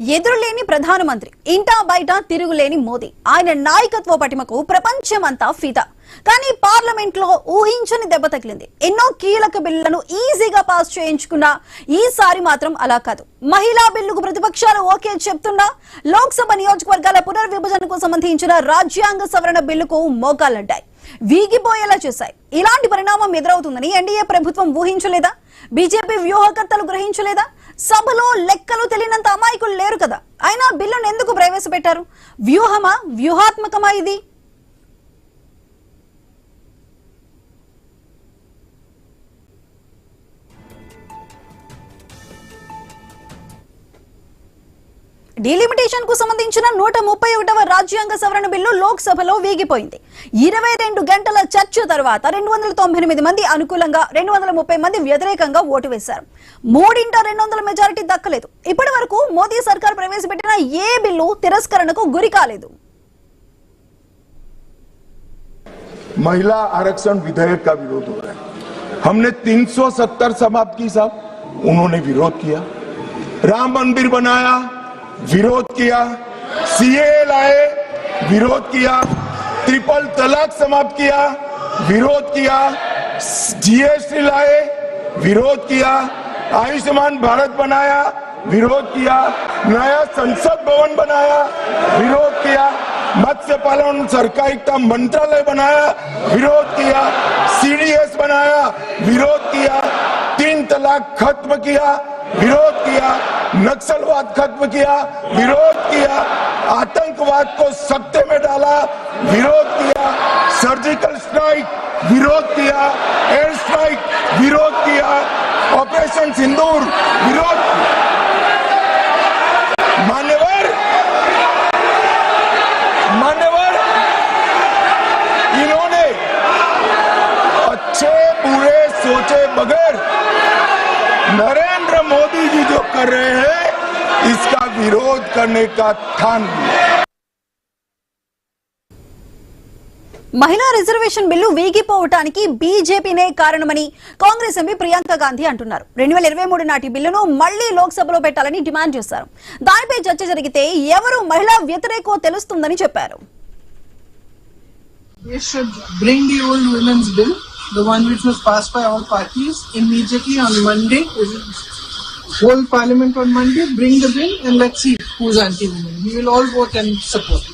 ఎదురులేని ప్రధానమంత్రి, ఇంటా బయట తిరుగులేని మోదీ, ఆయన నాయకత్వ పటిమకు ప్రపంచమంతా ఫిదా. కానీ పార్లమెంట్ లో ఊహించని దెబ్బ తగిలింది. ఎన్నో కీలక బిల్లులను ఈజీగా పాస్ చేయించుకున్నా ఈసారి మాత్రం అలా కాదు. మహిళా బిల్లుకు ప్రతిపక్షాలు ఓకే చెప్తున్నా లోక్సభ నియోజకవర్గాల పునర్విభజనకు సంబంధించిన రాజ్యాంగ సవరణ బిల్లుకు మోకాలడ్డాయి, వీగిపోయేలా చేశాయి. ఇలాంటి పరిణామం ఎదురవుతుందని ఎన్డీఏ ప్రభుత్వం ఊహించలేదా? బీజేపీ వ్యూహకర్తలు గ్రహించలేదా? సభలో లెక్కలు తెలియనంత అమాయకులు లేరు కదా. అయినా బిల్లును ఎందుకు ప్రవేశపెట్టారు? వ్యూహమా, వ్యూహాత్మకమా ఇది? డీలిమిటేషన్ కు సంబంధించిన 131వ రాజ్యాంగ సవరణ బిల్లు లోక్సభలో వీగిపోయింది. 22 గంటల చర్చ తర్వాత 298 మంది అనుకూలంగా, 230 మంది వ్యతిరేకంగా ఓటు వేశారు. 3/200 మెజారిటీ దక్కలేదు. ఇప్పటి వరకు మోదీ సర్కార్ ప్రవేశపెట్టిన ఏ బిల్లు తిరస్కరణకు గురి కాలేదు. महिला आरक्षण विधेयक का विरोध हो रहा है. हमने 370 समाप्त की साहब, उन्होंने विरोध किया. राम मंदिर बनाया, विरोध किया. सीए लाए, विरोध किया. ट्रिपल तलाक समाप्त किया, विरोध किया. जीएसटी लाए, विरोध किया. आयुष्मान भारत बनाया, विरोध किया. नया संसद भवन बनाया, विरोध किया. मत्स्य पालन सहकारिता मंत्रालय बनाया, विरोध किया. सीडीएस बनाया, विरोध किया. 3 तलाक खत्म किया, विरोध किया. नक्सलवाद खत्म किया, विरोध किया. आतंकवाद को सत्ते में डाला, विरोध किया. सर्जिकल स्ट्राइक, विरोध किया. एयर स्ट्राइक, विरोध किया. ऑपरेशन सिंदूर, विरोध किया. मान्यवर, इन्होंने अच्छे बुरे सोचे बगैर नरेंद्र मोदी जी जो कर रहे हैं इसका विरोध करने का ठान लिया. మహిళా రిజర్వేషన్ బిల్లు వీగిపోవటానికి బీజేపీనే కారణమని కాంగ్రెస్ ఎంపీ ప్రియాంక గాంధీ అంటున్నారు. 2023 నాటి బిల్లును మళ్లీ లోక్సభలో పెట్టాలని డిమాండ్ చేశారు. దానిపై చర్చ జరిగితే ఎవరు మహిళా వ్యతిరేకో తెలుస్తుందని చెప్పారు. They should bring the old women's bill, the one which was passed by all parties, immediately on Monday. Whole parliament on Monday, bring the bill and let's see who's anti-women. We will all vote and support.